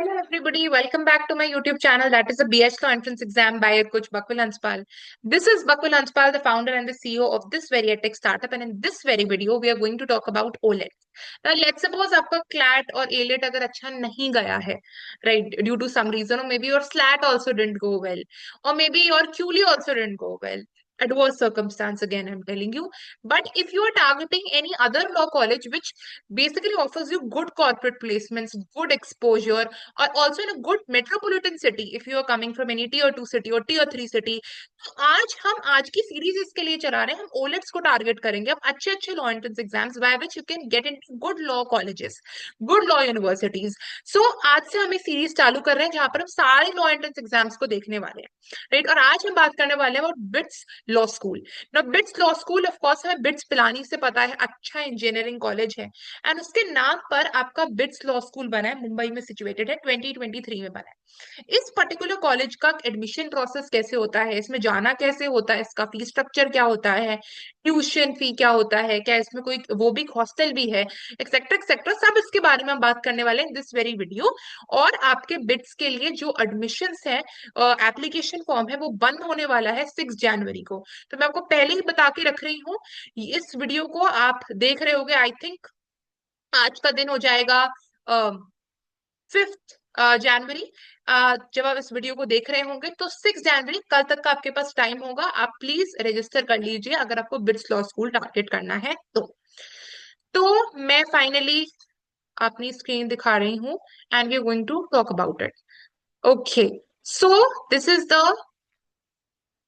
Hello everybody, welcome back to my YouTube channel, that is the BS Law Entrance Exam by your coach Bakul Hanspal. This is Bakul Hanspal, the founder and the CEO of this very tech startup, and in this very video we are going to talk about OLED. Now let's suppose आपका CLAT और ALET अगर अच्छा नहीं गया है, right, due to some reason, or maybe your SLAT also didn't go well, or maybe your QLE also didn't go well. Adverse circumstance again, I'm telling you. But if you are targeting any other law college which basically offers you good corporate placements, good exposure, or also in a good metropolitan city, if you are coming from any tier 2 city or tier 3 city, तो आज की series इसके लिए चला रहे हैं, हम ओलेट्स को टारगेट करेंगे, अब अच्छे अच्छे law entrance exams by which you can get into good law colleges, good law universities. So आज से हम एक सीरीज चालू कर रहे हैं जहां पर हम सारे लॉ एंट्रेंस एग्जाम्स को देखने वाले हैं, राइट. और आज हम बात करने वाले हैं about BITS law school. Now bits law school, of course हमें बिट्स पिलानी से पता है, अच्छा इंजीनियरिंग कॉलेज है, एंड उसके नाम पर आपका बिट्स लॉ स्कूल बना है, मुंबई में सिचुएटेड है, 2023 में बना है. इस पर्टिकुलर कॉलेज का एडमिशन प्रोसेस कैसे होता है, इसमें जाना कैसे होता है, इसका फीस स्ट्रक्चर क्या होता है, ट्यूशन फी क्या होता है, क्या इसमें कोई वो भी हॉस्टल भी है, एक्सेट्रा एक्सेट्रा, सब इसके बारे में हम बात करने वाले हैं दिस वेरी वीडियो. और आपके बिट्स के लिए जो एडमिशंस है, एप्लीकेशन फॉर्म है, वो बंद होने वाला है 6 जनवरी को. तो मैं आपको पहले ही बता के रख रही हूँ, इस वीडियो को आप देख रहे होगे, आई थिंक आज का दिन हो जाएगा 5 जनवरी. जब आप इस वीडियो को देख रहे होंगे तो 6 जनवरी कल तक का आपके पास टाइम होगा. आप प्लीज रजिस्टर कर लीजिए अगर आपको बिट्स लॉ स्कूल टारगेट करना है तो मैं फाइनली अपनी स्क्रीन दिखा रही हूँ and we are going to talk about it. Okay, so this is the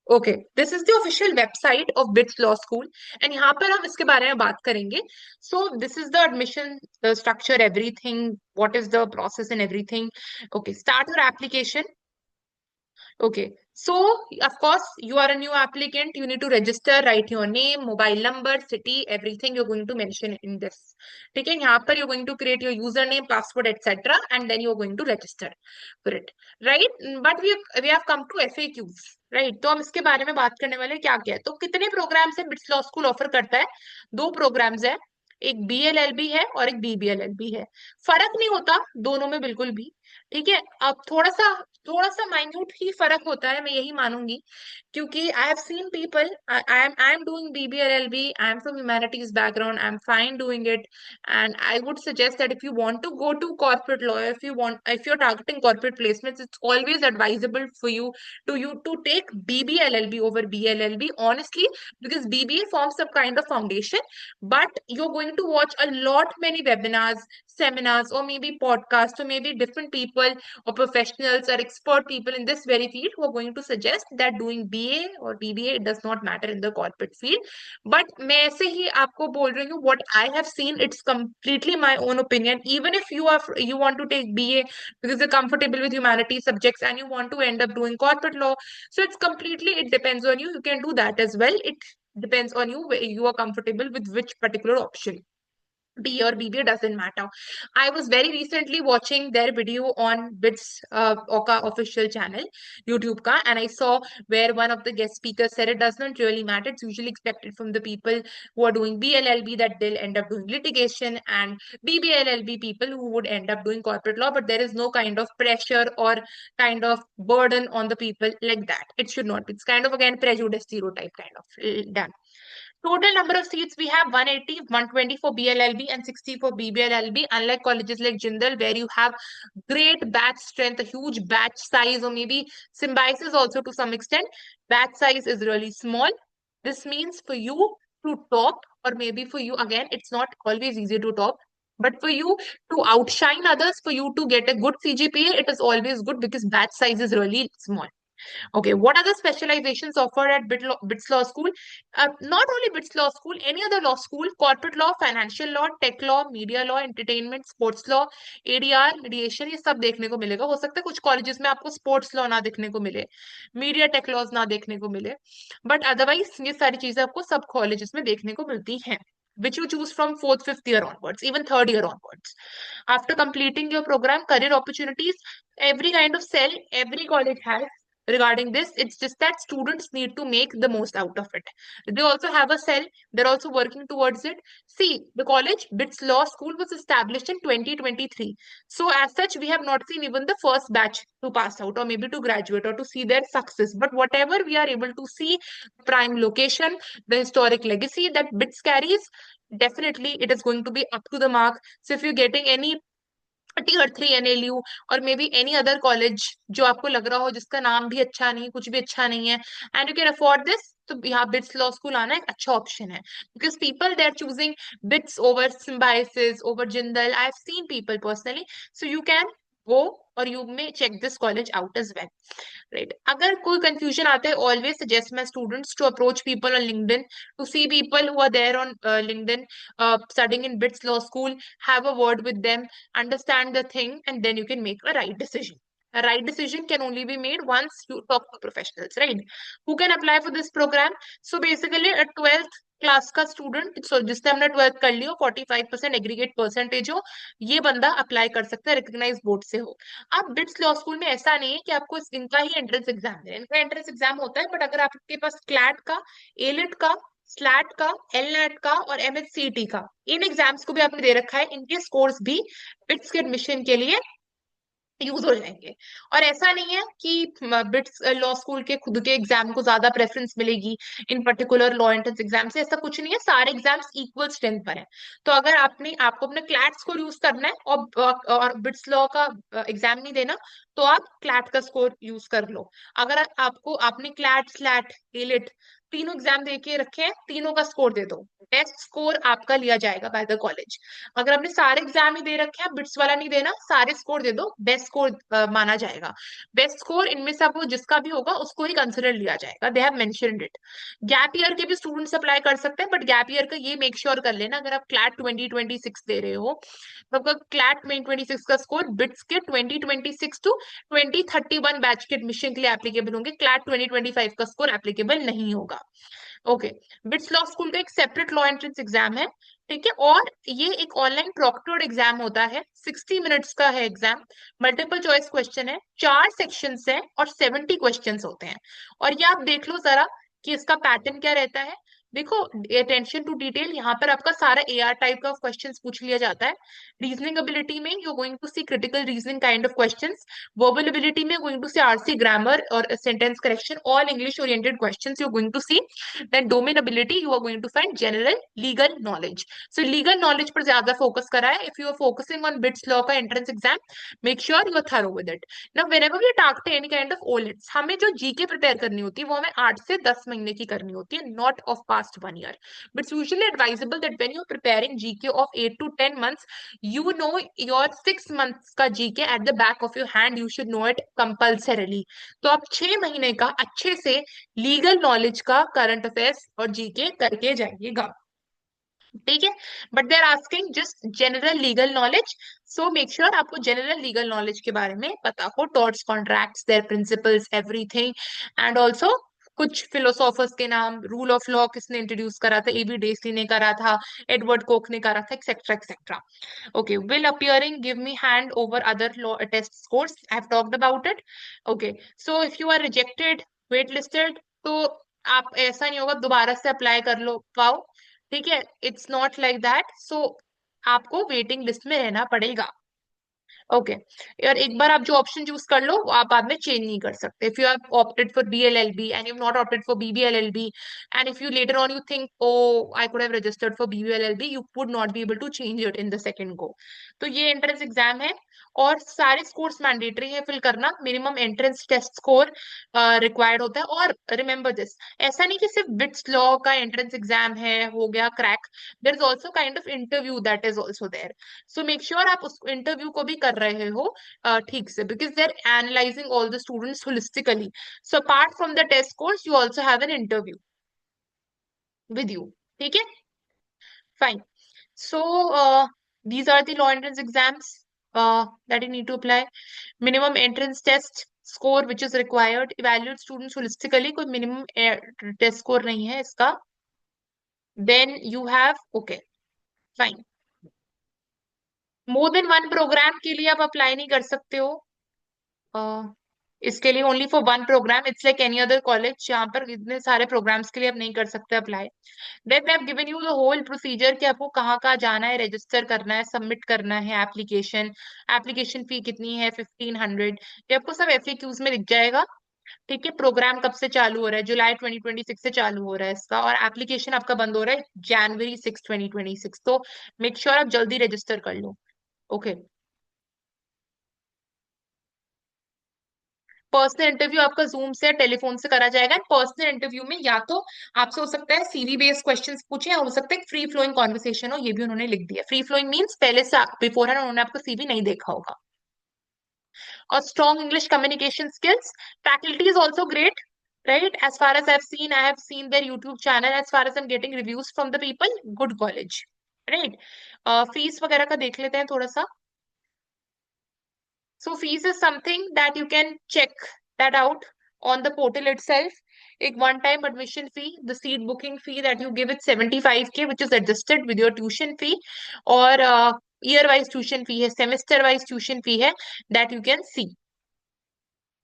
okay, this is the official website of BITS law school, and यहाँ पर हम इसके बारे में बात करेंगे. So this is the admission structure, everything, what is the process and everything. Okay, start your application. Okay, so of course you are a new applicant, you need to register, write your name, mobile number, city, everything you're going to mention in this. ठीक है, यहाँ पर you're going to create your username, password, etc. and then you're going to register for it, right? But we have come to FAQs, right? तो हम इसके बारे में बात करने वाले हैं क्या क्या है. तो कितने प्रोग्राम्स है बिट्स लॉ स्कूल ऑफर करता है? 2 प्रोग्राम्स है, एक BLLB है और एक BBLLB है. फर्क नहीं होता दोनों में बिल्कुल भी, ठीक है. अब थोड़ा सा माइन्यूट ही फर्क होता है, मैं यही मानूंगी, क्योंकि I have seen people, I am doing BBLLB, I am from humanities background, I am fine doing it, and I would suggest that if you want to go to corporate law, if you're targeting corporate placements, it's always advisable for you to take BBLLB over BLLB, honestly, because BBA forms some kind of foundation, but you're going to watch a lot many webinars, seminars, or maybe podcasts, or maybe different people or professionals or expert people in this very field who are going to suggest that doing BA or BBA, it does not matter in the corporate field. But मैं ऐसे ही आपको बोल रही हूँ, what I have seen, it's completely my own opinion. Even if you want to take BA because you're comfortable with humanities subjects and you want to end up doing corporate law, so it's completely, it depends on you. You can do that as well. It depends on you where you are comfortable with which particular option. B or BBA doesn't matter. I was very recently watching their video on BITS Oka official channel, YouTube ka, and I saw where one of the guest speakers said it does not really matter. It's usually expected from the people who are doing BLLB that they'll end up doing litigation, and BBLLB people who would end up doing corporate law, but there is no kind of pressure or kind of burden on the people like that. It should not be. It's kind of again prejudice stereotype kind of done. Total number of seats we have 180, 120 for BLLB and 60 for BBLLB. Unlike colleges like Jindal, where you have great batch strength, a huge batch size, or maybe symbiosis also to some extent, batch size is really small. This means for you to top, or maybe for you, again, it's not always easy to top. But for you to outshine others, for you to get a good CGPA, it is always good because batch size is really small. Okay, what are the specializations offered at BITS Law School? Not only BITS Law School, any other law school, corporate law, financial law, tech law, media law, entertainment, sports law, ADR, mediation, ये सब देखने को मिलेगा. हो सकता है कुछ colleges में आपको स्पोर्ट्स लॉ ना देखने को मिले, मीडिया टेक लॉज ना देखने को मिले, बट अदरवाइज ये सारी चीजें आपको सब कॉलेजेस में देखने को मिलती हैं, which you choose from 4th, 5th year onwards, even 3rd year onwards. After completing your program, career opportunities, every kind of cell, every college has. regarding this. It's just that students need to make the most out of it. They also have a cell. They're also working towards it. See, the college BITS Law School was established in 2023. So as such, we have not seen even the first batch to pass out or maybe to graduate or to see their success. But whatever we are able to see, prime location, the historic legacy that BITS carries, definitely it is going to be up to the mark. So if you're getting any Tier 3 NLU और may be any other college जो आपको लग रहा हो जिसका नाम भी अच्छा नहीं, कुछ भी अच्छा नहीं है, and you can afford this, तो यहाँ बिट्स लॉ स्कूल आना एक अच्छा ऑप्शन है, because people they are choosing BITS over Symbiosis over Jindal. I have seen people personally. So you can go और you may check this college out as well. Right, अगर कोई confusion आता है, always suggest my students to approach people on LinkedIn, to see people who are there on LinkedIn studying in BITS Law School, have a word with them, understand the thing, and then you can make a right decision. A right decision can only be made once you talk to professionals, right? Who can apply for this program? So basically a 12th class का student, सो जिसने हमने 12th कर लियो, 45% aggregate percentage हो, ये बंदा apply कर सकता है, रिकॉग्नाइज बोर्ड से हो. अब बिट्स लॉ स्कूल में ऐसा नहीं है कि आपको इनका ही एंट्रेंस एग्जाम है, इनका एंट्रेंस एग्जाम होता है, बट अगर आपके पास क्लैट का, एलिट का, स्लैट का, एलनेट का और एमएचसीटी का, इन एग्जाम्स को भी आपने दे रखा है, इनके स्कोर्स भी बिट्स के एडमिशन के लिए यूज हो जाएंगे. और ऐसा नहीं है कि बिट्स लॉ स्कूल के खुद के एग्जाम को ज्यादा प्रेफरेंस मिलेगी इन पर्टिकुलर लॉ एंट्रेंस एग्जाम से, ऐसा कुछ नहीं है. सारे एग्जाम्स इक्वल स्ट्रेंथ पर है. तो अगर आपको अपने क्लैट स्कोर यूज करना है और बिट्स लॉ का एग्जाम नहीं देना, तो आप क्लैट का स्कोर यूज कर लो. अगर आपने क्लैट, स्लैट, एलिट तीनों एग्जाम दे के रखे हैं, तीनों का स्कोर दे दो, बेस्ट स्कोर आपका लिया जाएगा बाय द कॉलेज. अगर आपने सारे एग्जाम ही दे रखे हैं, बिट्स वाला नहीं देना, सारे स्कोर दे दो, बेस्ट स्कोर माना जाएगा. बेस्ट स्कोर इनमें से आपको जिसका भी होगा उसको ही कंसिडर लिया जाएगा. They have mentioned it. Gap year के भी स्टूडेंट्स अप्लाई कर सकते हैं, बट गैप ईयर का ये मेक श्योर कर लेना, अगर आप क्लैट 2026 दे रहे हो, तो आपका क्लैट 2026 का स्कोर बिट्स के 2026 टू 2031 बैच के एडमिशन के लिए एप्लीकेबल होंगे. क्लैट 2025 का स्कोर एप्लीकेबल नहीं होगा. ओके, बिट्स लॉ स्कूल का एक सेपरेट लॉ एंट्रेंस एग्जाम है, ठीक है, और ये एक ऑनलाइन प्रॉक्टर्ड एग्जाम होता है. 60 मिनट्स का है एग्जाम. मल्टीपल चॉइस क्वेश्चन है, 4 सेक्शंस है और 70 क्वेश्चंस होते हैं. और ये आप देख लो जरा कि इसका पैटर्न क्या रहता है. देखो, अटेंशन टू डिटेल, यहाँ पर आपका सारा एआर टाइप का क्वेश्चंस पूछ लिया जाता है. रीजनिंग एबिलिटी में you going to see critical reasoning kind of questions. Verbal ability में going to see RC grammar और sentence correction, all English oriented questions you going to see. Then domain ability, you are going to find general legal knowledge. So legal knowledge पर ज्यादा focus करा है. If you are focusing on BITS law का entrance exam, make sure you are thorough with it. Now whenever we target any kind of OLETs, हमें जो GK prepare करनी होती है वो हमें 8 से 10 महीने की करनी होती है, not of past 1 year. But it's usually advisable that when you're preparing GK of 8 to 10 months, you know your 6 months का GK at the back of your hand, you should know it compulsorily. तो आप 6 महीने का अच्छे से legal knowledge का current affairs और GK करके जाइएगा, ठीक है. But they are asking just general legal knowledge, so make sure आपको जनरल लीगल नॉलेज के बारे में पता हो, torts, contracts, their principles, everything. And also कुछ फिलोसोफर्स के नाम, रूल ऑफ लॉ किसने इंट्रोड्यूस करा था, एबी डेसली ने करा था, एडवर्ड कोक ने करा था, etcetera etcetera. Okay, will appearing give me hand over other law test scores? I have talked about it. Okay, so if you are rejected, waitlisted, तो आप ऐसा नहीं होगा दोबारा से अप्लाई कर लो पाओ, ठीक है. It's not like that. So आपको वेटिंग लिस्ट में रहना पड़ेगा. ओके, यार एक बार आप जो ऑप्शन चूज कर लो वो आप बाद में चेंज नहीं कर सकते. If you have opted for BLLB and you have not opted for BBLLB, and if you later on you think oh I could have registered for BBLLB, you would not be able to change it in the second go. तो ये entrance exam है और सारे scores mandatory है fill करना. Minimum entrance test score required होता है. और रिमेंबर दिस, ऐसा नहीं कि सिर्फ बिट्स लॉ का एंट्रेंस एग्जाम है हो गया crack, there is also kind of interview that is also there. So make sure आप उस इंटरव्यू को भी कर रहे हो ठीक से, because they are analysing all the students holistically. So apart from the test course you also have an interview with you, ठीक है. Fine. So these are the law entrance exams that you need to apply. Minimum entrance test score which is required. Evaluate students holistically. कोई minimum test score नहीं है इसका. Then you have, okay, fine. More than one program के लिए आप apply नहीं कर सकते हो. इसके लिए only for one programme, it's like any other college जहाँ पर इतने सारे प्रोग्राम्स के लिए आप नहीं कर सकते apply. Then I have given you the whole procedure कि आपको कहाँ कहाँ जाना है, रजिस्टर करना है, सबमिट करना है एप्लीकेशन। एप्लीकेशन फी कितनी है, 1500। ये आपको सब FAQs में दिख जाएगा। ठीक है, प्रोग्राम कब से चालू हो रहा है, जुलाई 2026 से चालू हो रहा है इसका, और एप्लीकेशन आपका बंद हो रहा है January 6 2026। तो मेक श्योर आप जल्दी रजिस्टर कर लो। ओके। पर्सनल इंटरव्यू आपका जूम से टेलीफोन से करा जाएगा। पर्सनल इंटरव्यू में या तो आपसे हो सकता है CV बेस्ड क्वेश्चंस पूछे, या हो सकता है फ्री फ्लोइंग कॉन्वर्सेशन हो, ये भी उन्होंने लिख दिया। फ्री फ्लोइंग मींस पहले से बिफोर हैंड उन्होंने आपका CV नहीं देखा होगा। और strong English communication skills. Faculty is also great, right? As far as I have seen their YouTube channel. As far as I'm getting reviews from the people, good college, right? Fees वगैरह का देख लेते हैं थोड़ा सा। So fees is something that you can check that out on the portal itself. एक one time admission fee, the seat booking fee that you give it 75K, which is adjusted with your tuition fee, और year wise tuition fee है, semester wise tuition fee है, that you can see.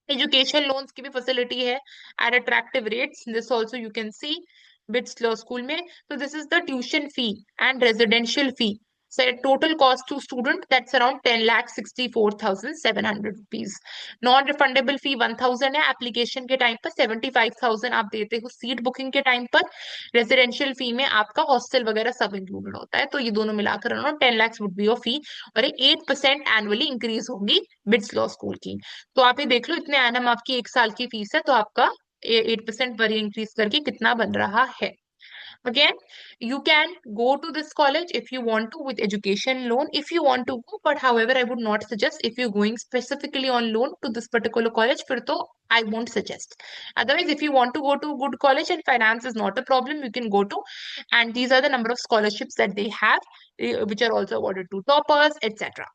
Education loans की भी facility है at attractive rates, this also you can see BITS law school में। तो this is the tuition fee and residential fee. So total cost to student, that's around 10,64,700 rupees. Non-refundable fee 1,000 है application के time पर, 75,000 आप देते हो seat booking के time पर। रेजिडेंशियल फी में आपका हॉस्टल वगैरह सब इंक्लूडेड होता है, तो ये दोनों मिलाकर around 10 lakhs would be your फी। और एक 8% एनुअली इंक्रीज होगी बिट्स लॉ स्कूल की। तो आप ये देख लो, इतने एनम आपकी एक साल की फीस है, तो आपका 8% पर इंक्रीज करके कितना बन रहा है। Again, you can go to this college if you want to with education loan, if you want to go, but however I would not suggest if you're going specifically on loan to this particular college, फिर तो I won't suggest. Otherwise, if you want to go to good college and finance is not a problem, you can go to, and these are the number of scholarships that they have, which are also awarded to toppers, etc.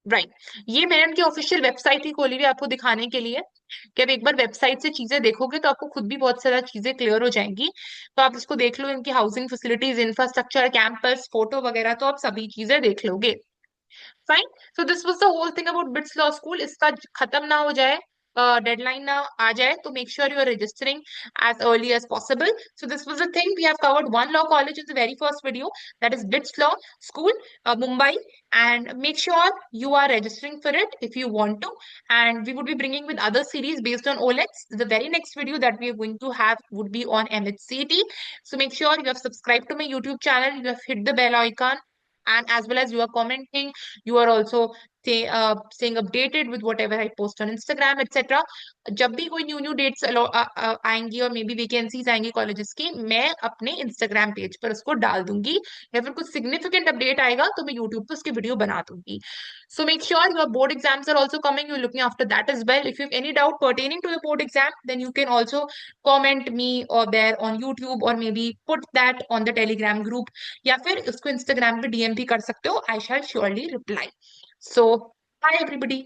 Right. ये मैंने उनकी official website ही खोली हुई है आपको दिखाने के लिए, कि अब एक बार वेबसाइट से चीजें देखोगे तो आपको खुद भी बहुत सारा चीजें क्लियर हो जाएंगी। तो आप इसको देख लो, इनकी housing facilities, infrastructure, campus, photo वगैरह, तो आप सभी चीजें देख लोगे। Fine. So this was the whole thing about BITS law school. इसका खत्म ना हो जाए, डेडलाइन ना आ जाए, तो make sure you are registering as early as possible. So this was the thing. We have covered one law college in the very first video, that is BITS Law School, Mumbai, and make sure you are registering for it if you want to. And we would be bringing with other series based on OLEX. The very next video that we are going to have would be on MHCT. So make sure you have subscribed to my YouTube channel, you have hit the bell icon, and as well as you are commenting, you are also staying updated with whatever I post on Instagram, etc. जब भी कोई new new dates आएंगी और may be vacancies आएंगी colleges की, मैं अपने Instagram page पर उसको डाल दूंगी, या फिर कुछ सिग्निफिकेंट अपडेट आएगा तो मैं यूट्यूब पे उसकी वीडियो बना दूंगी। So make sure your board exams are also coming. You're looking after that as well. If you have any doubt pertaining to your board exam, then you can also comment me or there on YouTube, or maybe put that on the Telegram group, या फिर उसको Instagram पे DM भी कर सकते हो। I shall surely reply. So bye everybody.